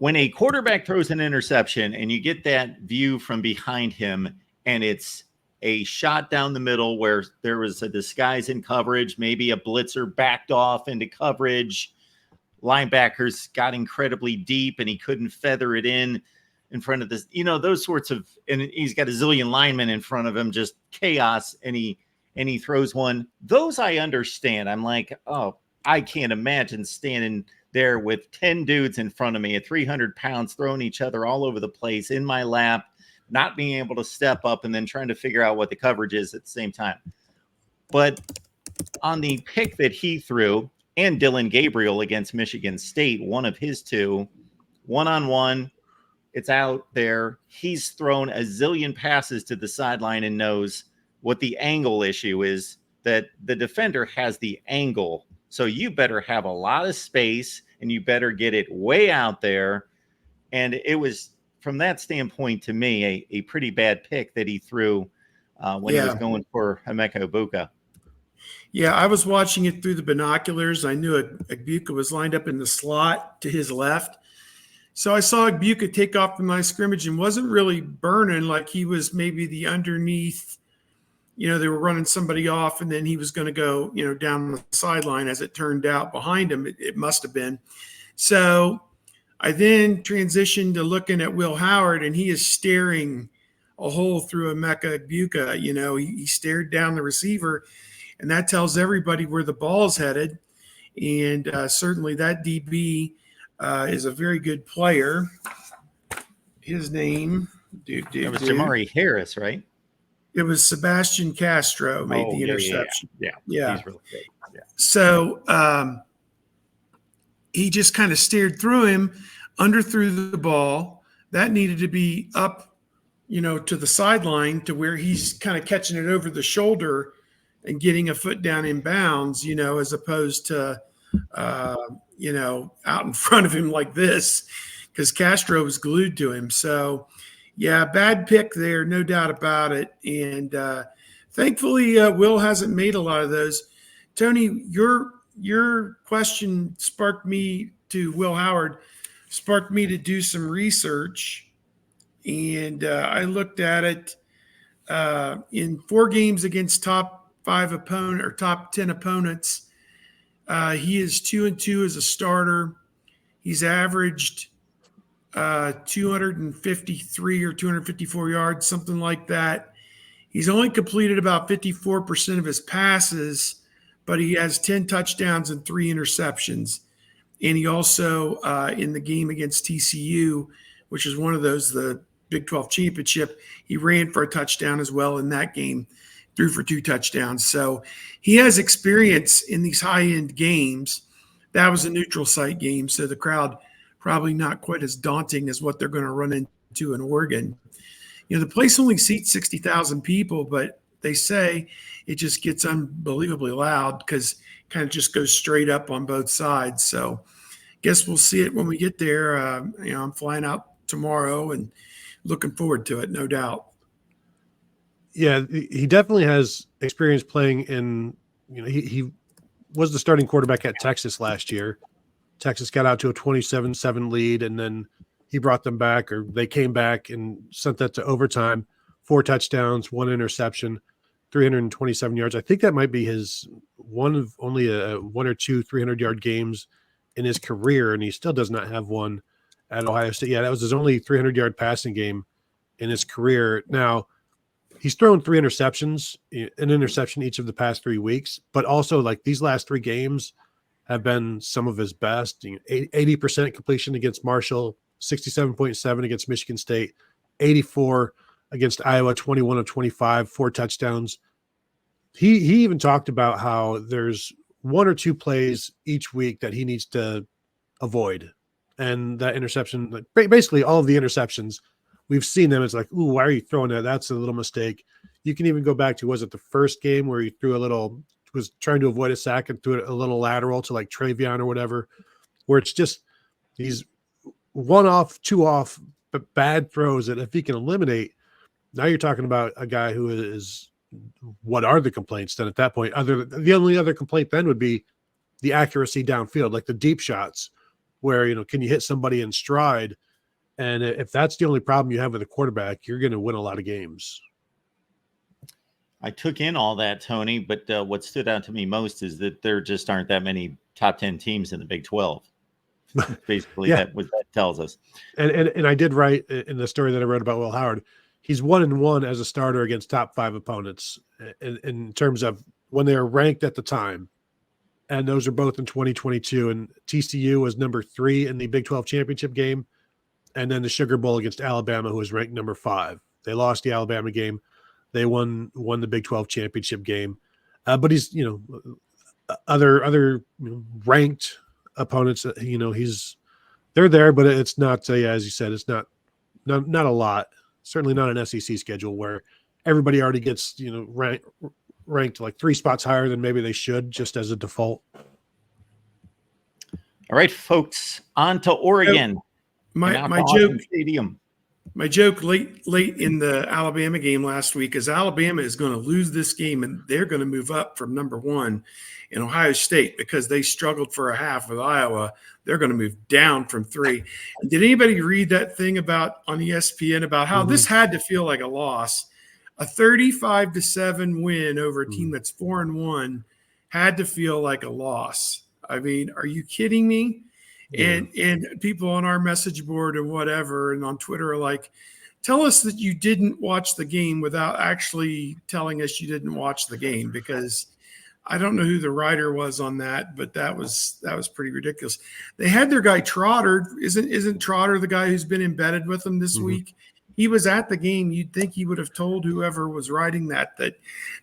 when a quarterback throws an interception and you get that view from behind him and it's a shot down the middle where there was a disguise in coverage, maybe a blitzer backed off into coverage, linebackers got incredibly deep and he couldn't feather it in front of this, those sorts of, and he's got a zillion linemen in front of him, just chaos. And he throws one. Those I understand. I'm like, oh, I can't imagine standing there with 10 dudes in front of me at 300 pounds, throwing each other all over the place in my lap, not being able to step up and then trying to figure out what the coverage is at the same time. But on the pick that he threw, and Dylan Gabriel against Michigan State, one of his two, one-on-one, it's out there. He's thrown a zillion passes to the sideline and knows what the angle issue is, that the defender has the angle. So you better have a lot of space and you better get it way out there. And it was, from that standpoint, to me, a pretty bad pick that he threw when he was going for Emeka Egbuka. Yeah, I was watching it through the binoculars. I knew Egbuka was lined up in the slot to his left. So I saw Egbuka take off from my scrimmage and wasn't really burning, like he was maybe the underneath. They were running somebody off and then he was going to go, down the sideline. As it turned out, behind him, it must have been. So I then transitioned to looking at Will Howard, and he is staring a hole through Emeka Egbuka. He stared down the receiver, and that tells everybody where the ball's headed. And certainly that DB is a very good player. His name, it was Jamari Harris, right? It was Sebastian Castro made the interception. Yeah. He's really good. Yeah. So he just kind of stared through him, underthrew the ball. That needed to be up, to the sideline to where he's kind of catching it over the shoulder and getting a foot down in bounds, as opposed to, out in front of him like this, because Castro was glued to him. So, yeah, bad pick there, no doubt about it. And thankfully, Will hasn't made a lot of those. Tony, your question sparked me to Will Howard, sparked me to do some research. And I looked at it in 4 games against top 5 opponent or top 10 opponents. He is 2-2 as a starter. He's averaged 253 or 254 yards, something like that. He's only completed about 54% of his passes, but he has 10 touchdowns and 3 interceptions. And he also, in the game against TCU, which is one of those, the Big 12 championship, he ran for a touchdown as well in that game, threw for 2 touchdowns. So he has experience in these high-end games. That was a neutral site game, so the crowd probably not quite as daunting as what they're going to run into in Oregon. The place only seats 60,000 people, but they say it just gets unbelievably loud because it kind of just goes straight up on both sides. So guess we'll see it when we get there. I'm flying out tomorrow and looking forward to it, no doubt. Yeah, he definitely has experience playing in, he was the starting quarterback at Texas last year. Texas got out to a 27-7 lead, and then he brought them back, or they came back and sent that to overtime. 4 touchdowns, 1 interception, 327 yards. I think that might be his one of only 1 or 2 300-yard games in his career, and he still does not have one at Ohio State. Yeah, that was his only 300-yard passing game in his career. Now, he's thrown 3 interceptions, an interception each of the past 3 weeks, but also like these last 3 games have been some of his best. 80% completion against Marshall, 67.7 against Michigan State, 84 against Iowa, 21 of 25, 4 touchdowns. He even talked about how there's 1 or 2 plays each week that he needs to avoid. And that interception, like basically all of the interceptions, we've seen them. It's like, ooh, why are you throwing that? That's a little mistake. You can even go back to, was it the first game where he threw was trying to avoid a sack and threw it a little lateral to like Travion or whatever, where it's just these 1 off, 2 off, but bad throws that if he can eliminate, now you're talking about a guy who is, what are the complaints then at that point? The only other complaint then would be the accuracy downfield, like the deep shots. where, can you hit somebody in stride? And if that's the only problem you have with a quarterback, you're going to win a lot of games. I took in all that, Tony, but what stood out to me most is that there just aren't that many top 10 teams in the Big 12. Basically, Yeah. that what that tells us. And I did write in the story that I wrote about Will Howard, he's 1-1 as a starter against top 5 opponents in terms of when they are ranked at the time. And those are both in 2022. And TCU was number 3 in the Big 12 championship game. And then the Sugar Bowl against Alabama, who was ranked number 5. They lost the Alabama game. They won the Big 12 championship game. But he's, other ranked opponents, they're there, but it's not, as you said, it's not a lot. Certainly not an SEC schedule where everybody already gets, ranked like 3 spots higher than maybe they should, just as a default. All right, folks, on to Oregon. My joke late in the Alabama game last week is Alabama is going to lose this game and they're going to move up from number 1 in Ohio State because they struggled for a half with Iowa. They're going to move down from 3. Did anybody read that thing on ESPN about how this had to feel like a loss? A 35-7 win over a team that's 4-1 had to feel like a loss. I mean, are you kidding me? And people on our message board and whatever and on Twitter are like, tell us that you didn't watch the game without actually telling us you didn't watch the game, because I don't know who the writer was on that, but that was pretty ridiculous. They had their guy Trotter. Isn't Trotter the guy who's been embedded with them this week? He was at the game. You'd think he would have told whoever was writing that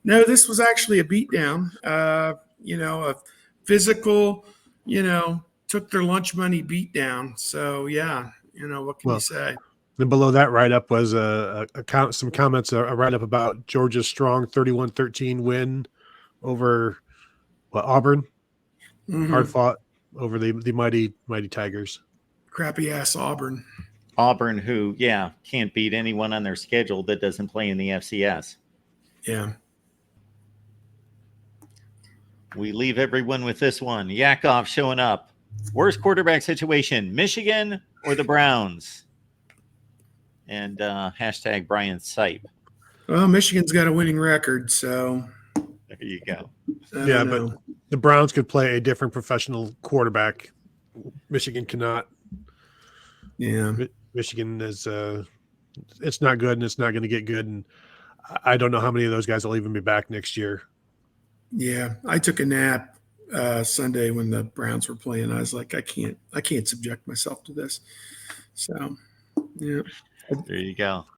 no, this was actually a beatdown. A physical, took their lunch money beat down. So yeah, what can you say? Then below that write-up was some comments, a write-up about Georgia's strong 31-13 win over Auburn. Hard fought over the mighty Tigers. Crappy ass Auburn. Auburn, who can't beat anyone on their schedule that doesn't play in the FCS. Yeah. We leave everyone with this one. Yakov showing up. Worst quarterback situation, Michigan or the Browns? And hashtag Brian Sipe. Well, Michigan's got a winning record, so there you go. But the Browns could play a different professional quarterback. Michigan cannot. Yeah. Michigan is it's not good, and it's not going to get good. And I don't know how many of those guys will even be back next year. Yeah, I took a nap Sunday when the Browns were playing. I was like, I can't subject myself to this. So, yeah. There you go.